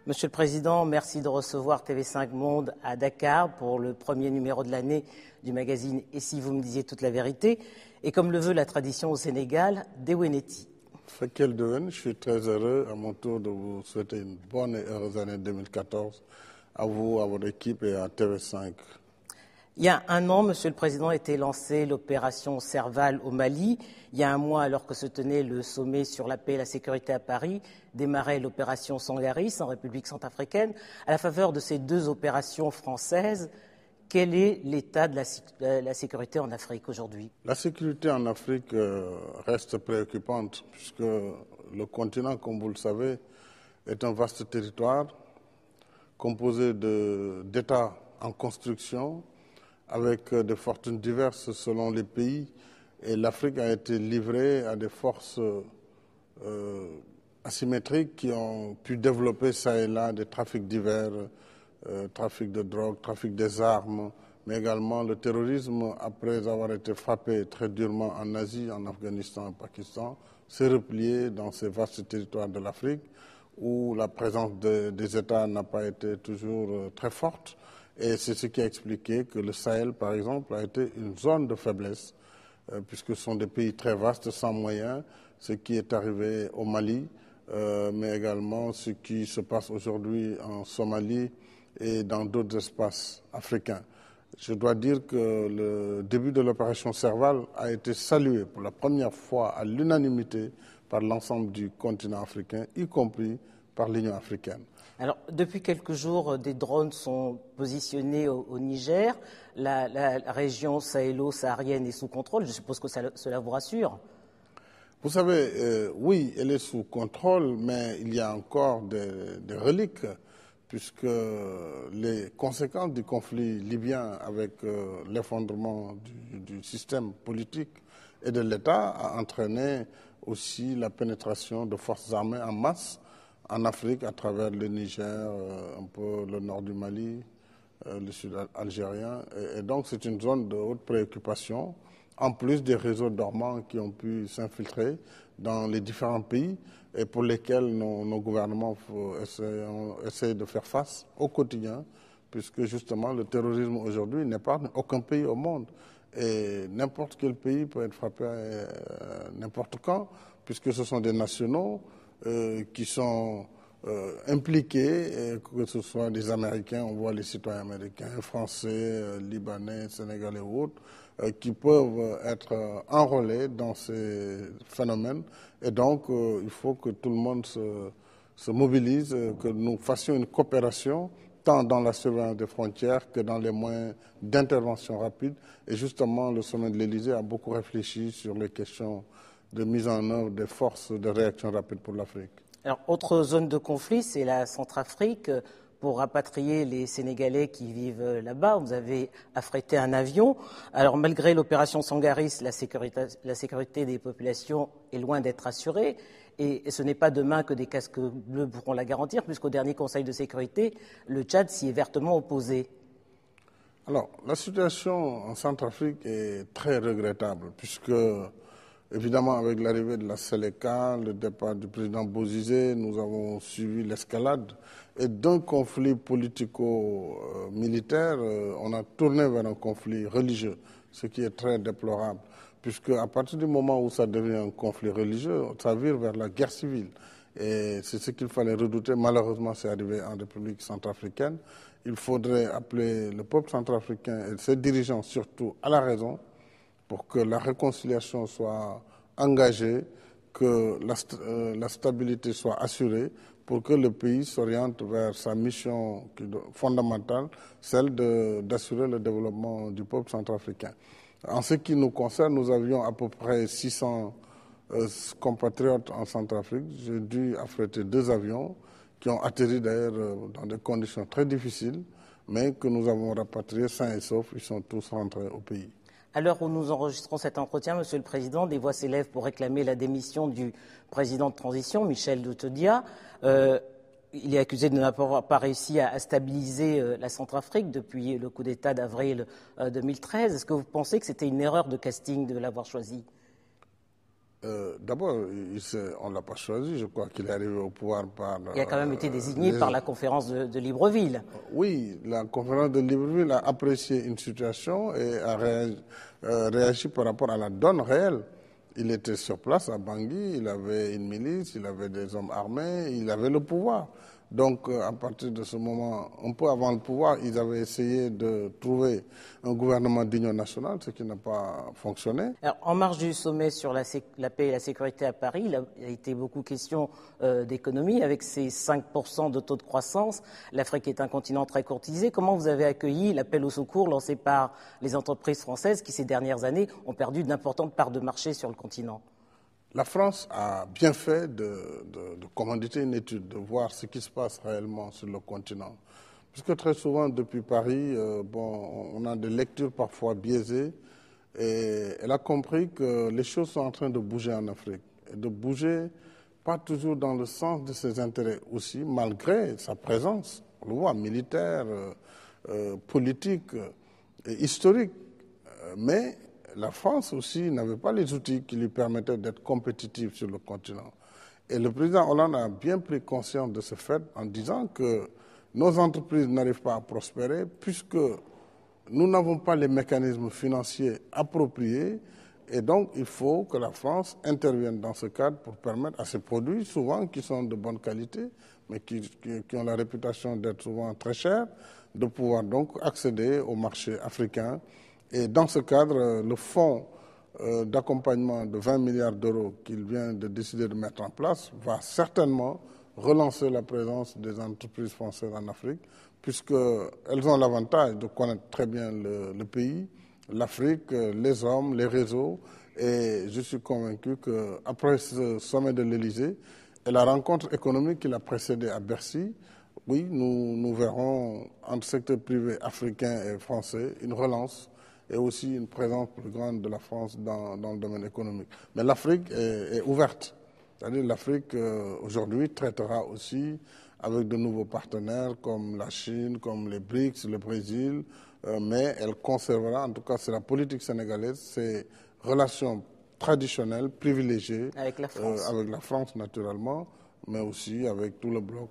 Monsieur le Président, merci de recevoir TV5 Monde à Dakar pour le premier numéro de l'année du magazine « Et si vous me disiez toute la vérité ?» et comme le veut la tradition au Sénégal, Déwénéti. Fakel Dewen, je suis très heureux à mon tour de vous souhaiter une bonne et heureuse année 2014 à vous, à votre équipe et à TV5. Il y a un an, Monsieur le Président, a été lancée l'opération Serval au Mali. Il y a un mois, alors que se tenait le sommet sur la paix et la sécurité à Paris, démarrait l'opération Sangaris en République centrafricaine. À la faveur de ces deux opérations françaises, quel est l'état de la sécurité en Afrique aujourd'hui? La sécurité en Afrique reste préoccupante puisque le continent, comme vous le savez, est un vaste territoire composé d'États en construction avec des fortunes diverses selon les pays. Et l'Afrique a été livrée à des forces asymétriques qui ont pu développer ça et là des trafics divers, trafic de drogue, trafic des armes, mais également le terrorisme, après avoir été frappé très durement en Asie, en Afghanistan et au Pakistan, s'est replié dans ces vastes territoires de l'Afrique où la présence des États n'a pas été toujours très forte. Et c'est ce qui a expliqué que le Sahel, par exemple, a été une zone de faiblesse, puisque ce sont des pays très vastes, sans moyens, ce qui est arrivé au Mali, mais également ce qui se passe aujourd'hui en Somalie et dans d'autres espaces africains. Je dois dire que le début de l'opération Serval a été salué pour la première fois à l'unanimité par l'ensemble du continent africain, y compris par l'Union africaine. Alors, depuis quelques jours, des drones sont positionnés au Niger. La région sahélo-saharienne est sous contrôle. Je suppose que cela vous rassure. Vous savez, oui, elle est sous contrôle, mais il y a encore des reliques, puisque les conséquences du conflit libyen avec l'effondrement du système politique et de l'État a entraîné aussi la pénétration de forces armées en masse en Afrique à travers le Niger, un peu le nord du Mali, le sud algérien. Et donc c'est une zone de haute préoccupation, en plus des réseaux dormants qui ont pu s'infiltrer dans les différents pays et pour lesquels nos gouvernements essaient de faire face au quotidien, puisque justement le terrorisme aujourd'hui n'épargne aucun pays au monde. Et n'importe quel pays peut être frappé n'importe quand, puisque ce sont des nationaux qui sont impliqués, que ce soit des Américains, on voit les citoyens américains, français, libanais, sénégalais ou autres, qui peuvent être enrôlés dans ces phénomènes. Et donc, il faut que tout le monde se mobilise, que nous fassions une coopération tant dans la surveillance des frontières que dans les moyens d'intervention rapide. Et justement, le sommet de l'Élysée a beaucoup réfléchi sur les questions de mise en œuvre des forces de réaction rapide pour l'Afrique. Alors, autre zone de conflit, c'est la Centrafrique. Pour rapatrier les Sénégalais qui vivent là-bas, vous avez affrété un avion. Alors, malgré l'opération Sangaris, la sécurité des populations est loin d'être assurée. Et ce n'est pas demain que des casques bleus pourront la garantir, puisqu'au dernier Conseil de sécurité, le Tchad s'y est vertement opposé. Alors, la situation en Centrafrique est très regrettable, puisque, évidemment, avec l'arrivée de la Séléka, le départ du président Bozizé, nous avons suivi l'escalade. Et d'un conflit politico-militaire, on a tourné vers un conflit religieux, ce qui est très déplorable, puisque à partir du moment où ça devient un conflit religieux, ça vire vers la guerre civile. Et c'est ce qu'il fallait redouter. Malheureusement, c'est arrivé en République centrafricaine. Il faudrait appeler le peuple centrafricain et ses dirigeants surtout à la raison pour que la réconciliation soit engagée, que la stabilité soit assurée, pour que le pays s'oriente vers sa mission fondamentale, celle d'assurer le développement du peuple centrafricain. En ce qui nous concerne, nous avions à peu près 600 compatriotes en Centrafrique. J'ai dû affréter 2 avions qui ont atterri d'ailleurs dans des conditions très difficiles, mais que nous avons rapatriés sains et saufs. Ils sont tous rentrés au pays. À l'heure où nous enregistrons cet entretien, Monsieur le Président, des voix s'élèvent pour réclamer la démission du président de transition, Michel Doutedia. Il est accusé de n'avoir pas réussi à stabiliser la Centrafrique depuis le coup d'État d'avril 2013. Est-ce que vous pensez que c'était une erreur de casting de l'avoir choisi? D'abord, on ne l'a pas choisi. Je crois qu'il est arrivé au pouvoir par... Il a quand même été désigné par la conférence de Libreville. Oui, la conférence de Libreville a apprécié une situation et a réagi par rapport à la donne réelle. Il était sur place à Bangui, il avait une milice, il avait des hommes armés, il avait le pouvoir. Donc, à partir de ce moment, un peu avant le pouvoir, ils avaient essayé de trouver un gouvernement d'union nationale, ce qui n'a pas fonctionné. Alors, en marge du sommet sur la paix et la sécurité à Paris, il a été beaucoup question d'économie. Avec ses 5% de taux de croissance, l'Afrique est un continent très courtisé. Comment vous avez accueilli l'appel au secours lancé par les entreprises françaises qui, ces dernières années, ont perdu d'importantes parts de marché sur le continent ? La France a bien fait de commanditer une étude, de voir ce qui se passe réellement sur le continent. Puisque très souvent, depuis Paris, on a des lectures parfois biaisées. Et elle a compris que les choses sont en train de bouger en Afrique. Et de bouger pas toujours dans le sens de ses intérêts aussi, malgré sa présence, on le voit, militaire, politique, historique. Mais la France aussi n'avait pas les outils qui lui permettaient d'être compétitive sur le continent. Et le président Hollande a bien pris conscience de ce fait en disant que nos entreprises n'arrivent pas à prospérer puisque nous n'avons pas les mécanismes financiers appropriés et donc il faut que la France intervienne dans ce cadre pour permettre à ces produits, souvent qui sont de bonne qualité, mais qui ont la réputation d'être souvent très chers, de pouvoir donc accéder au marché africain. Et dans ce cadre, le fonds d'accompagnement de 20 milliards d'euros qu'il vient de décider de mettre en place va certainement relancer la présence des entreprises françaises en Afrique, puisqu'elles ont l'avantage de connaître très bien le pays, l'Afrique, les hommes, les réseaux. Et je suis convaincu qu'après ce sommet de l'Élysée et la rencontre économique qui l'a précédé à Bercy, oui, nous verrons entre secteur privé africain et français une relance et aussi une présence plus grande de la France dans le domaine économique. Mais l'Afrique est ouverte. C'est-à-dire l'Afrique, aujourd'hui, traitera aussi avec de nouveaux partenaires comme la Chine, comme les BRICS, le Brésil, mais elle conservera, en tout cas c'est la politique sénégalaise, ses relations traditionnelles, privilégiées, avec la France naturellement, mais aussi avec tout le bloc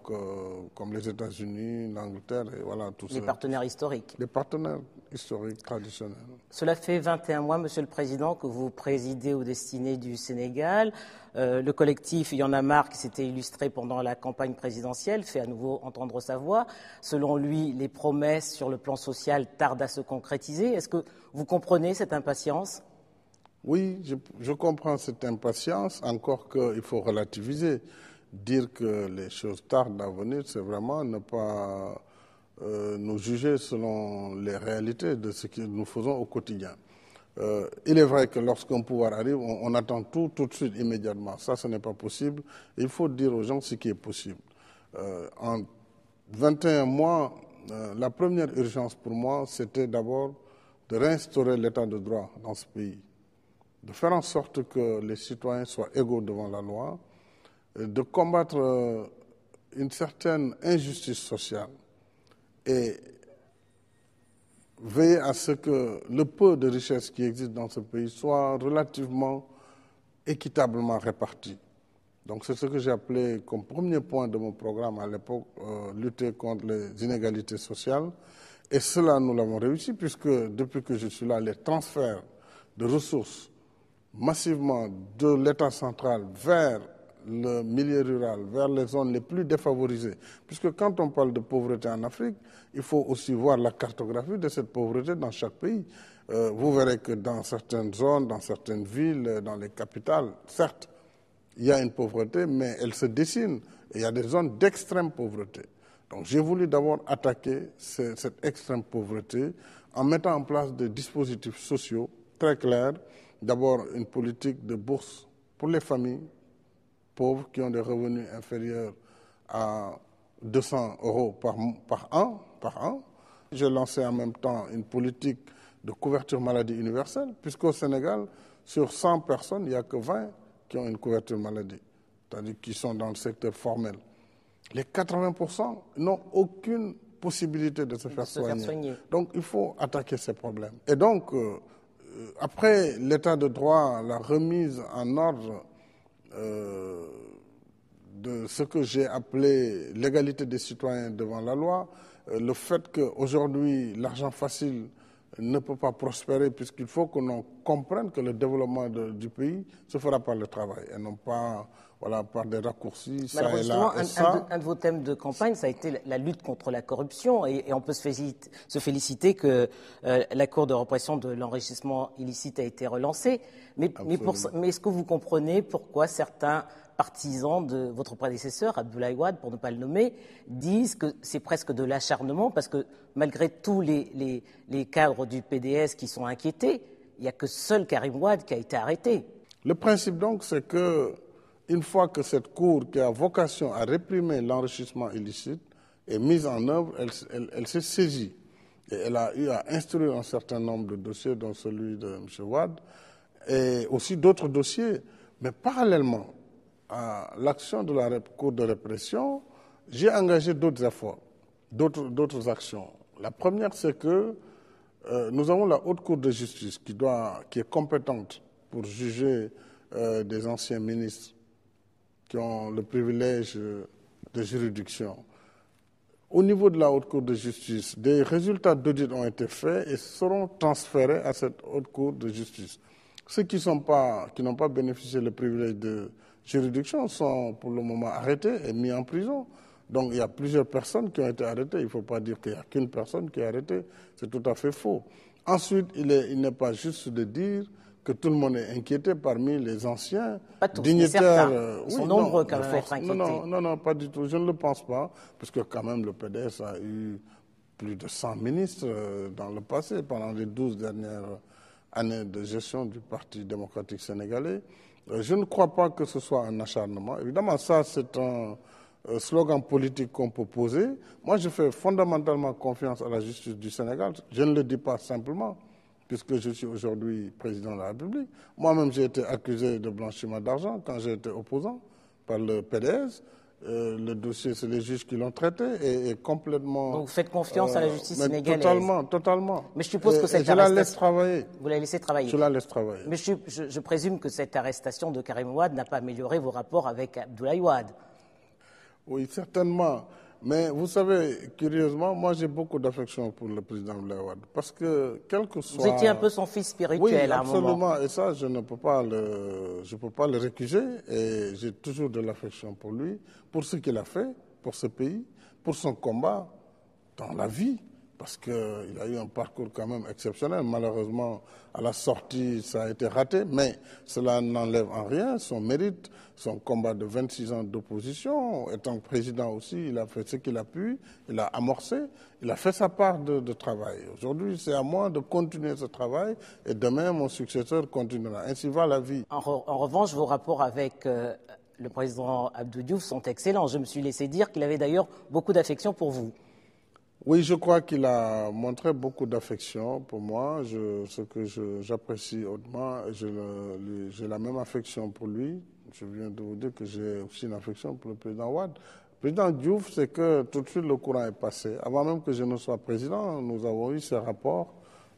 comme les États-Unis, l'Angleterre et voilà tous les partenaires historiques. Les partenaires historiques traditionnels. Cela fait 21 mois, Monsieur le Président, que vous présidez aux destinées du Sénégal. Le collectif Y en a marre, qui s'était illustré pendant la campagne présidentielle, fait à nouveau entendre sa voix. Selon lui, les promesses sur le plan social tardent à se concrétiser. Est-ce que vous comprenez cette impatience ? Oui, je comprends cette impatience, encore qu'il faut relativiser. Dire que les choses tardent à venir, c'est vraiment ne pas nous juger selon les réalités de ce que nous faisons au quotidien. Il est vrai que lorsqu'un pouvoir arrive, on attend tout de suite, immédiatement. Ça, ce n'est pas possible. Il faut dire aux gens ce qui est possible. En 21 mois, la première urgence pour moi, c'était d'abord de réinstaurer l'état de droit dans ce pays, de faire en sorte que les citoyens soient égaux devant la loi, de combattre une certaine injustice sociale et veiller à ce que le peu de richesse qui existe dans ce pays soit relativement équitablement réparti. Donc c'est ce que j'ai appelé comme premier point de mon programme à l'époque, lutter contre les inégalités sociales. Et cela, nous l'avons réussi puisque depuis que je suis là, les transferts de ressources massivement de l'État central vers le milieu rural, vers les zones les plus défavorisées. Puisque quand on parle de pauvreté en Afrique, il faut aussi voir la cartographie de cette pauvreté dans chaque pays. Vous verrez que dans certaines zones, dans certaines villes, dans les capitales, certes, il y a une pauvreté, mais elle se dessine. Et il y a des zones d'extrême pauvreté. Donc j'ai voulu d'abord attaquer cette extrême pauvreté en mettant en place des dispositifs sociaux très clairs. D'abord, une politique de bourse pour les familles pauvres qui ont des revenus inférieurs à 200 € par an. J'ai lancé en même temps une politique de couverture maladie universelle, puisqu'au Sénégal, sur 100 personnes, il n'y a que 20 qui ont une couverture maladie, c'est-à-dire qui sont dans le secteur formel. Les 80% n'ont aucune possibilité de se faire soigner. Donc il faut attaquer ces problèmes. Et donc, après l'état de droit, la remise en ordre de ce que j'ai appelé l'égalité des citoyens devant la loi, le fait qu'aujourd'hui l'argent facile ne peut pas prospérer puisqu'il faut que l'on comprenne que le développement du pays se fera par le travail et non pas par des raccourcis, ça et là et ça. Un de vos thèmes de campagne, ça a été la lutte contre la corruption et on peut se féliciter que la Cour de répression de l'enrichissement illicite a été relancée. Mais est-ce que vous comprenez pourquoi certains partisans de votre prédécesseur, Abdoulaye Wade, pour ne pas le nommer, disent que c'est presque de l'acharnement parce que malgré tous les cadres du PDS qui sont inquiétés, il n'y a que seul Karim Wade qui a été arrêté. Le principe donc, c'est que une fois que cette Cour qui a vocation à réprimer l'enrichissement illicite est mise en œuvre, elle s'est saisie. Et elle a eu à instruire un certain nombre de dossiers, dont celui de M. Wade, et aussi d'autres dossiers. Mais parallèlement à l'action de la Cour de répression, j'ai engagé d'autres efforts, d'autres actions. La première, c'est que nous avons la Haute Cour de justice qui est compétente pour juger des anciens ministres qui ont le privilège de juridiction. Au niveau de la Haute Cour de justice, des résultats d'audit ont été faits et seront transférés à cette Haute Cour de justice. Ceux qui n'ont pas bénéficié du privilège de juridiction sont pour le moment arrêtés et mis en prison. Donc il y a plusieurs personnes qui ont été arrêtées. Il ne faut pas dire qu'il n'y a qu'une personne qui est arrêtée. C'est tout à fait faux. Ensuite, il n'est pas juste de dire que tout le monde est inquiété parmi les anciens pas tous, dignitaires. Ils sont nombreux quand même à être inquiétés. Non, pas du tout. Je ne le pense pas, parce que quand même le PDS a eu plus de 100 ministres dans le passé, pendant les 12 dernières années de gestion du Parti démocratique sénégalais. Je ne crois pas que ce soit un acharnement. Évidemment, ça, c'est un slogan politique qu'on peut poser. Moi, je fais fondamentalement confiance à la justice du Sénégal. Je ne le dis pas simplement, puisque je suis aujourd'hui président de la République. Moi-même, j'ai été accusé de blanchiment d'argent quand j'ai été opposant par le PDS. Le dossier, c'est les juges qui l'ont traité et complètement... Donc vous faites confiance à la justice sénégalaise? Totalement. Mais je suppose que cette arrestation... Je la laisse travailler. Vous la laissez travailler? Je la laisse travailler. Mais je présume que cette arrestation de Karim Wade n'a pas amélioré vos rapports avec Abdoulaye Wade? Oui, certainement. Mais vous savez, curieusement, moi j'ai beaucoup d'affection pour le président Abdoulaye Wade. Parce que, quel que soit... Vous étiez un peu son fils spirituel à un moment. Oui, absolument. Et ça, je ne peux pas le récuser. Et j'ai toujours de l'affection pour lui, pour ce qu'il a fait, pour ce pays, pour son combat dans la vie. Parce qu'il a eu un parcours quand même exceptionnel. Malheureusement, à la sortie, ça a été raté, mais cela n'enlève en rien son mérite, son combat de 26 ans d'opposition. Étant président aussi, il a fait ce qu'il a pu, il a amorcé, il a fait sa part de travail. Aujourd'hui, c'est à moi de continuer ce travail et demain, mon successeur continuera. Ainsi va la vie. En revanche, vos rapports avec le président Abdou Diouf sont excellents. Je me suis laissé dire qu'il avait d'ailleurs beaucoup d'affection pour vous. Oui, je crois qu'il a montré beaucoup d'affection pour moi, ce que j'apprécie hautement. J'ai la même affection pour lui. Je viens de vous dire que j'ai aussi une affection pour le président Wade. Le président Diouf, c'est que tout de suite le courant est passé. Avant même que je ne sois président, nous avons eu ces rapports.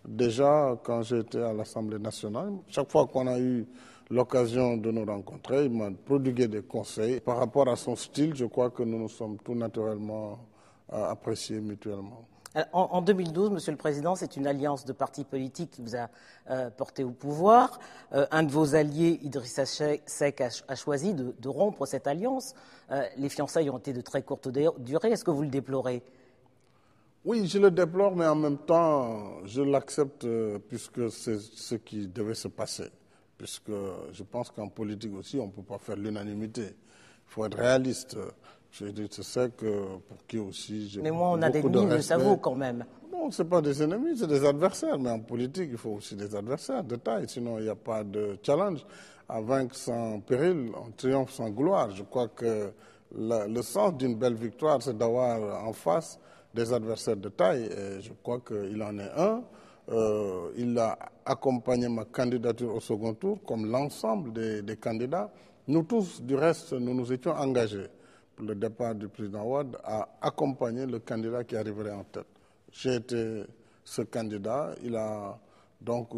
Déjà, quand j'étais à l'Assemblée nationale, chaque fois qu'on a eu l'occasion de nous rencontrer, il m'a prodigué des conseils. Par rapport à son style, je crois que nous nous sommes tout naturellement appréciés mutuellement. En 2012, Monsieur le Président, c'est une alliance de partis politiques qui vous a porté au pouvoir. Un de vos alliés, Idrissa Seck, a choisi de rompre cette alliance. Les fiançailles ont été de très courte durée. Est-ce que vous le déplorez? Oui, je le déplore, mais en même temps, je l'accepte puisque c'est ce qui devait se passer. Puisque je pense qu'en politique aussi, on ne peut pas faire l'unanimité. Il faut être réaliste. Je sais que pour qui aussi j'ai. Mais moi, on a des ennemis, mais ça vaut quand même. Non, ce n'est pas des ennemis, c'est des adversaires. Mais en politique, il faut aussi des adversaires de taille. Sinon, il n'y a pas de challenge. À vaincre sans péril, on triomphe sans gloire. Je crois que le sens d'une belle victoire, c'est d'avoir en face des adversaires de taille. Et je crois qu'il en est un. Il a accompagné ma candidature au second tour, comme l'ensemble des candidats. Nous tous, du reste, nous nous étions engagés pour le départ du président Wade à accompagner le candidat qui arriverait en tête. J'ai été ce candidat. Il a donc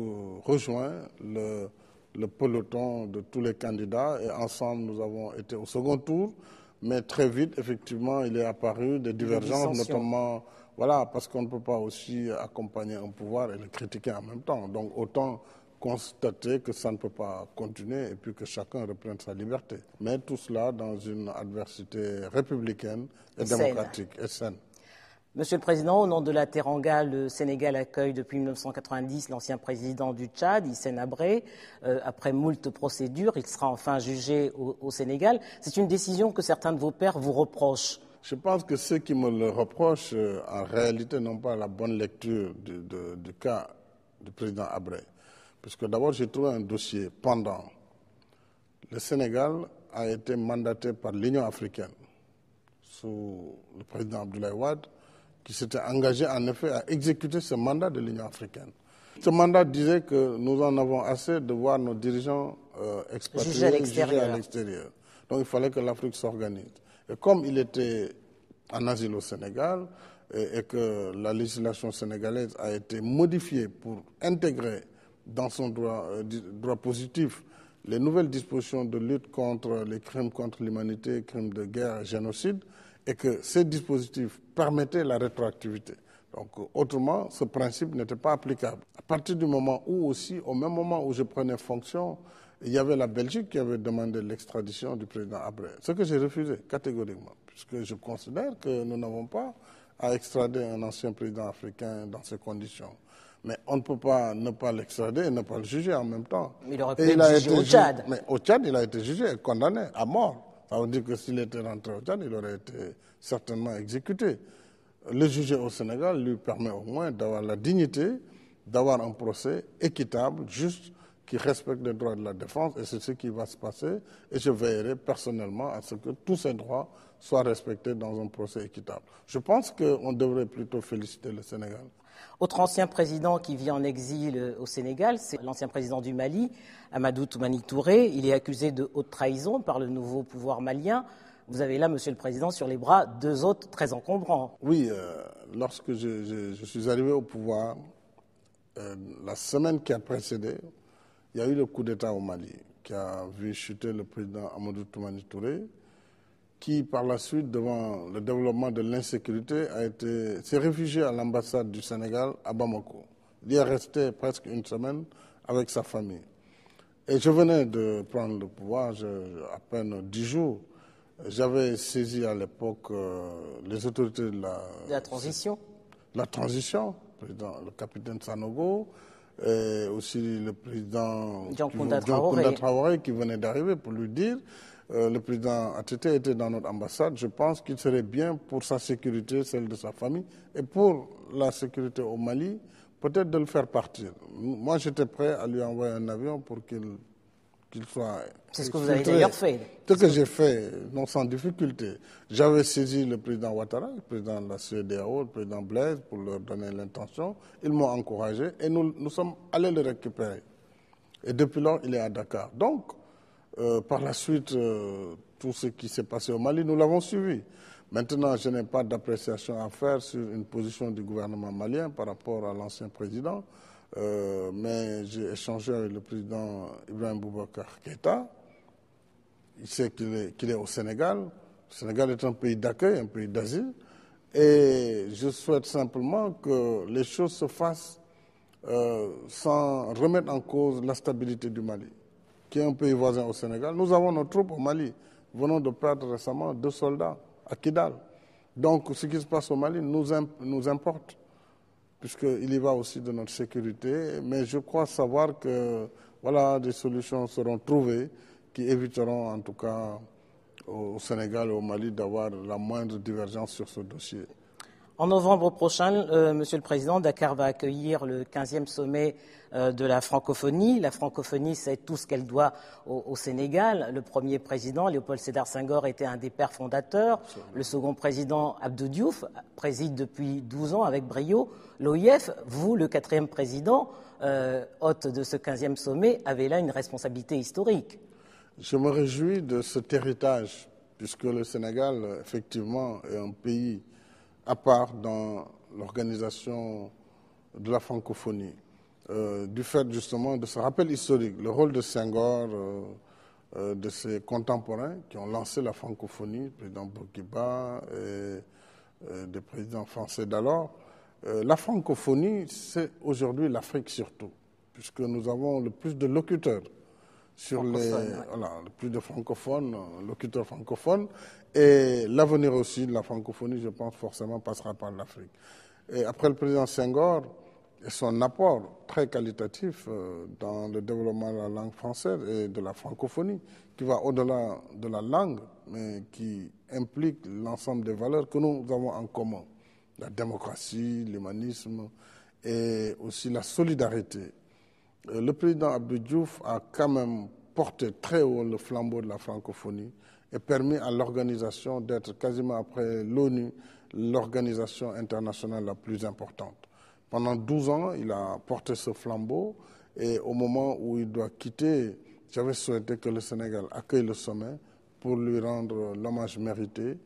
rejoint le le peloton de tous les candidats et ensemble nous avons été au second tour. Mais très vite, effectivement, il est apparu des divergences, notamment, voilà, parce qu'on ne peut pas aussi accompagner un pouvoir et le critiquer en même temps. Donc autant constater que ça ne peut pas continuer et puis que chacun reprenne sa liberté. Mais tout cela dans une adversité républicaine et démocratique et saine. Monsieur le Président, au nom de la Teranga, le Sénégal accueille depuis 1990 l'ancien président du Tchad, Hissène Habré. Après moult procédures, il sera enfin jugé au Sénégal. C'est une décision que certains de vos pairs vous reprochent. Je pense que ceux qui me le reprochent, en réalité, n'ont pas la bonne lecture du cas du président Habré. Puisque d'abord, j'ai trouvé un dossier pendant. Le Sénégal a été mandaté par l'Union africaine, sous le président Abdoulaye Wade, qui s'était engagé en effet à exécuter ce mandat de l'Union africaine. Ce mandat disait que nous en avons assez de voir nos dirigeants expatriés, jugés à l'extérieur. Donc il fallait que l'Afrique s'organise. Et comme il était en asile au Sénégal et que la législation sénégalaise a été modifiée pour intégrer dans son droit positif les nouvelles dispositions de lutte contre les crimes contre l'humanité, crimes de guerre et génocide, et que ces dispositifs permettaient la rétroactivité. Donc, autrement, ce principe n'était pas applicable. À partir du moment où aussi, au même moment où je prenais fonction, il y avait la Belgique qui avait demandé l'extradition du président Habré, ce que j'ai refusé catégoriquement, puisque je considère que nous n'avons pas à extrader un ancien président africain dans ces conditions. Mais on ne peut pas ne pas l'extrader et ne pas le juger en même temps. Mais il aurait pu être jugé au Tchad. Mais au Tchad, il a été jugé et condamné à mort. Ça veut dire que s'il était rentré au Tchad, il aurait été certainement exécuté. Le juger au Sénégal lui permet au moins d'avoir la dignité, d'avoir un procès équitable, juste, qui respecte les droits de la défense, et c'est ce qui va se passer. Et je veillerai personnellement à ce que tous ces droits soient respectés dans un procès équitable. Je pense qu'on devrait plutôt féliciter le Sénégal. Autre ancien président qui vit en exil au Sénégal, c'est l'ancien président du Mali, Amadou Toumani Touré. Il est accusé de haute trahison par le nouveau pouvoir malien. Vous avez là, Monsieur le Président, sur les bras deux autres très encombrants. Oui, lorsque je suis arrivé au pouvoir, la semaine qui a précédé, il y a eu le coup d'État au Mali qui a vu chuter le président Amadou Toumani Touré, qui, par la suite, devant le développement de l'insécurité, s'est réfugié à l'ambassade du Sénégal à Bamako. Il y est resté presque une semaine avec sa famille. Et je venais de prendre le pouvoir, à peine 10 jours. J'avais saisi à l'époque les autorités de la transition. La transition, le capitaine Sanogo, et aussi le président Dioncounda Traoré qui venait d'arriver pour lui dire le président ATT était dans notre ambassade. Je pense qu'il serait bien pour sa sécurité, celle de sa famille, et pour la sécurité au Mali, peut-être de le faire partir. Moi, j'étais prêt à lui envoyer un avion pour qu'il soit... C'est ce que vous avez d'ailleurs fait. Ce que j'ai fait, non sans difficulté. J'avais saisi le président Ouattara, le président de la CEDEAO, le président Blaise, pour leur donner l'intention. Ils m'ont encouragé et nous sommes allés le récupérer. Et depuis lors, il est à Dakar. Donc, par la suite, tout ce qui s'est passé au Mali, nous l'avons suivi. Maintenant, je n'ai pas d'appréciation à faire sur une position du gouvernement malien par rapport à l'ancien président, mais j'ai échangé avec le président Ibrahim Boubacar Keïta. Il sait qu'il est au Sénégal. Le Sénégal est un pays d'accueil, un pays d'asile, et je souhaite simplement que les choses se fassent sans remettre en cause la stabilité du Mali, qui est un pays voisin au Sénégal. Nous avons nos troupes au Mali. Nous venons de perdre récemment 2 soldats à Kidal. Donc ce qui se passe au Mali nous importe, puisqu'il y va aussi de notre sécurité. Mais je crois savoir que voilà, des solutions seront trouvées qui éviteront en tout cas au Sénégal et au Mali d'avoir la moindre divergence sur ce dossier. En novembre prochain, Monsieur le Président, Dakar va accueillir le 15e sommet de la francophonie. La francophonie, c'est tout ce qu'elle doit au Sénégal. Le premier président, Léopold Sédar Senghor, était un des pères fondateurs. Le second président, Abdou Diouf, préside depuis 12 ans avec brio l'OIF. Vous, le 4e président, hôte de ce 15e sommet, avez là une responsabilité historique. Je me réjouis de cet héritage, puisque le Sénégal, effectivement, est un pays à part dans l'organisation de la francophonie. du fait justement de ce rappel historique, le rôle de Senghor, de ses contemporains qui ont lancé la francophonie, le président Bourguiba et des présidents français d'alors. La francophonie, c'est aujourd'hui l'Afrique surtout, puisque nous avons le plus de locuteurs sur le plus de francophones, locuteurs francophones, et l'avenir aussi de la francophonie, je pense, forcément passera par l'Afrique. Et après le président Senghor et son apport très qualitatif dans le développement de la langue française et de la francophonie, qui va au-delà de la langue, mais qui implique l'ensemble des valeurs que nous avons en commun, la démocratie, l'humanisme et aussi la solidarité. Le président Abdou Diouf a quand même porté très haut le flambeau de la francophonie et permis à l'organisation d'être quasiment après l'ONU l'organisation internationale la plus importante. Pendant 12 ans, il a porté ce flambeau et au moment où il doit quitter, j'avais souhaité que le Sénégal accueille le sommet pour lui rendre l'hommage mérité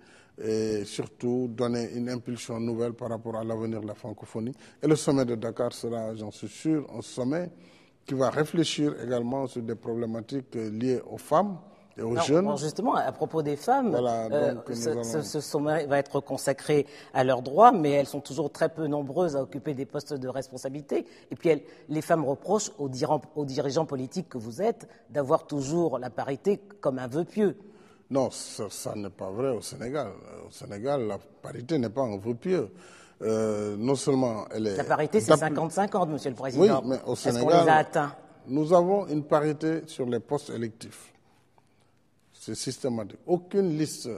et surtout donner une impulsion nouvelle par rapport à l'avenir de la francophonie. Et le sommet de Dakar sera, j'en suis sûr, un sommet qui va réfléchir également sur des problématiques liées aux femmes et aux jeunes. Bon, justement, à propos des femmes, voilà, ce sommet va être consacré à leurs droits, mais elles sont toujours très peu nombreuses à occuper des postes de responsabilité. Et puis les femmes reprochent aux dirigeants politiques que vous êtes d'avoir toujours la parité comme un vœu pieux. Non, ça n'est pas vrai au Sénégal. Au Sénégal, la parité n'est pas un vœu pieux. Non seulement elle est... La parité, c'est 50-50, Monsieur le Président. Oui, mais au Sénégal, est-ce qu'on les a atteints? Nous avons une parité sur les postes électifs. C'est systématique. Aucune liste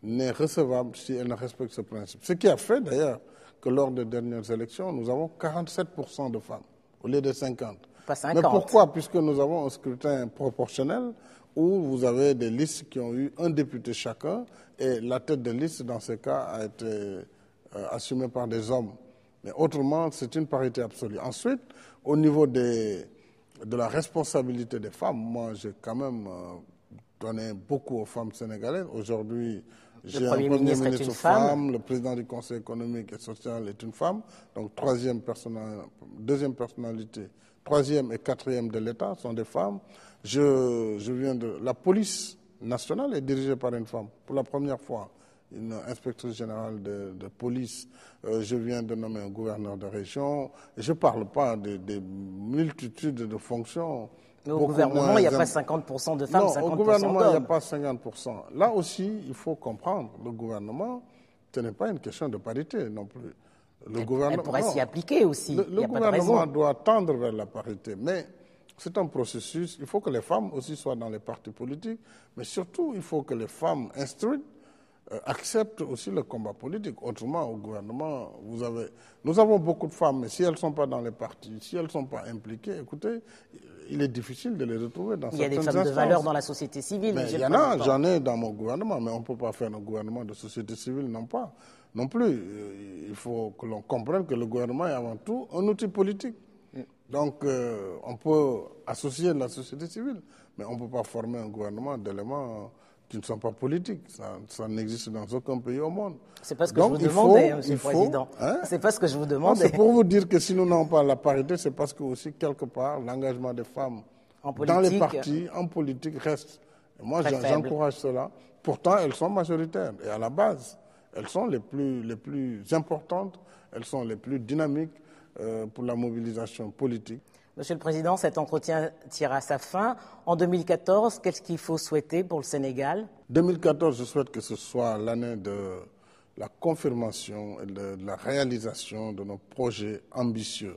n'est recevable si elle ne respecte ce principe. Ce qui a fait d'ailleurs que lors des dernières élections, nous avons 47% de femmes au lieu de 50%. Pas 50%. Mais pourquoi? Puisque nous avons un scrutin proportionnel où vous avez des listes qui ont eu un député chacun et la tête de liste, dans ce cas, a été assumée par des hommes. Mais autrement, c'est une parité absolue. Ensuite, au niveau de la responsabilité des femmes, moi, j'ai quand même donné beaucoup aux femmes sénégalaises. Aujourd'hui, j'ai un Premier ministre femme, le président du Conseil économique et social est une femme, donc deuxième personnalité, troisième et quatrième de l'État sont des femmes. Je viens de... La police nationale est dirigée par une femme, pour la première fois. Une inspectrice générale de police. Je viens de nommer un gouverneur de région. Je ne parle pas des multitudes de fonctions. Mais au gouvernement, il n'y a pas 50% de femmes, non, 50% d'hommes. Au gouvernement, il n'y a pas 50%. Là aussi, il faut comprendre, le gouvernement, ce n'est pas une question de parité non plus. Elle pourrait s'y appliquer aussi. Le gouvernement doit tendre vers la parité, mais c'est un processus. Il faut que les femmes aussi soient dans les partis politiques, mais surtout, il faut que les femmes instruites acceptent aussi le combat politique. Autrement, au gouvernement, nous avons beaucoup de femmes, mais si elles ne sont pas dans les partis, si elles ne sont pas impliquées, écoutez, il est difficile de les retrouver dans certaines instances. Il y a des femmes de valeur dans la société civile. Mais il y en a, j'en ai dans mon gouvernement, mais on ne peut pas faire un gouvernement de société civile non plus. Il faut que l'on comprenne que le gouvernement est avant tout un outil politique. Donc, on peut associer la société civile, mais on ne peut pas former un gouvernement d'éléments qui ne sont pas politiques. Ça n'existe dans aucun pays au monde. C'est pas ce que je vous demandais, Monsieur le Président. C'est pas ce que je vous demandais. C'est pour vous dire que si nous n'avons pas la parité, c'est parce que aussi, quelque part, l'engagement des femmes dans les partis, en politique, reste. Et moi, j'encourage cela. Pourtant, elles sont majoritaires. Et à la base, elles sont les plus importantes, elles sont les plus dynamiques pour la mobilisation politique. Monsieur le Président, cet entretien tire à sa fin. En 2014, qu'est-ce qu'il faut souhaiter pour le Sénégal? 2014, je souhaite que ce soit l'année de la confirmation et de la réalisation de nos projets ambitieux.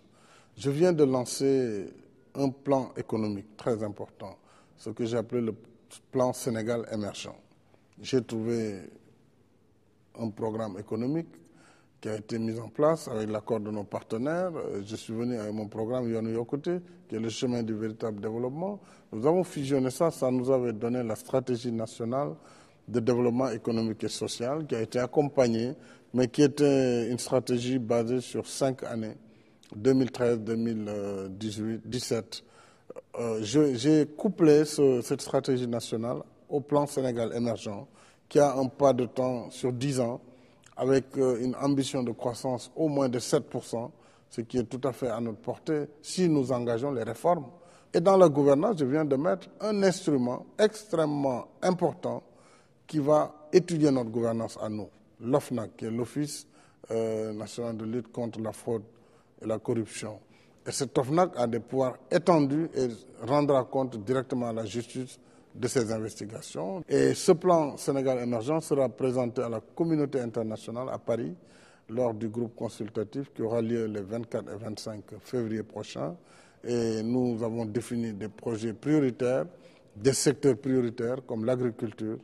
Je viens de lancer un plan économique très important, ce que j'ai appelé le plan Sénégal émergent. J'ai trouvé un programme économique qui a été mis en place avec l'accord de nos partenaires. Je suis venu avec mon programme Yoonu Yokkute, qui est le chemin du véritable développement. Nous avons fusionné ça nous avait donné la stratégie nationale de développement économique et social, qui a été accompagnée, mais qui était une stratégie basée sur 5 années, 2013, 2018, 2017. J'ai couplé cette stratégie nationale au plan Sénégal émergent, qui a un pas de temps sur 10 ans, avec une ambition de croissance au moins de 7%, ce qui est tout à fait à notre portée si nous engageons les réformes. Et dans la gouvernance, je viens de mettre un instrument extrêmement important qui va étudier notre gouvernance à nous, l'OFNAC, qui est l'Office national de lutte contre la fraude et la corruption. Et cet OFNAC a des pouvoirs étendus et rendra compte directement à la justice de ces investigations. Et ce plan Sénégal émergent sera présenté à la communauté internationale à Paris lors du groupe consultatif qui aura lieu les 24 et 25 février prochains. Et nous avons défini des projets prioritaires, des secteurs prioritaires comme l'agriculture,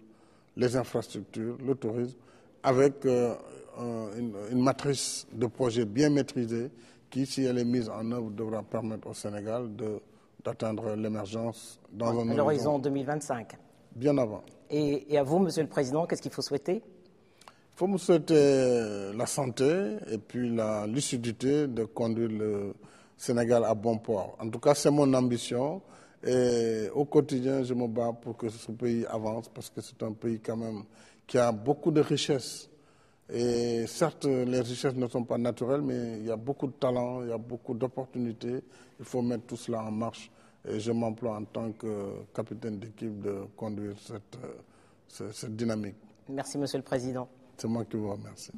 les infrastructures, le tourisme, avec une matrice de projets bien maîtrisée qui, si elle est mise en œuvre, devra permettre au Sénégal d'atteindre l'émergence dans un horizon 2025. Bien avant. Et à vous, Monsieur le Président, qu'est-ce qu'il faut souhaiter? Il faut me souhaiter la santé et puis la lucidité de conduire le Sénégal à bon port. En tout cas, c'est mon ambition et au quotidien, je me bats pour que ce pays avance parce que c'est un pays quand même qui a beaucoup de richesses. Et certes, les richesses ne sont pas naturelles, mais il y a beaucoup de talent, il y a beaucoup d'opportunités. Il faut mettre tout cela en marche. Et je m'emploie en tant que capitaine d'équipe de conduire cette dynamique. Merci, Monsieur le Président. C'est moi qui vous remercie.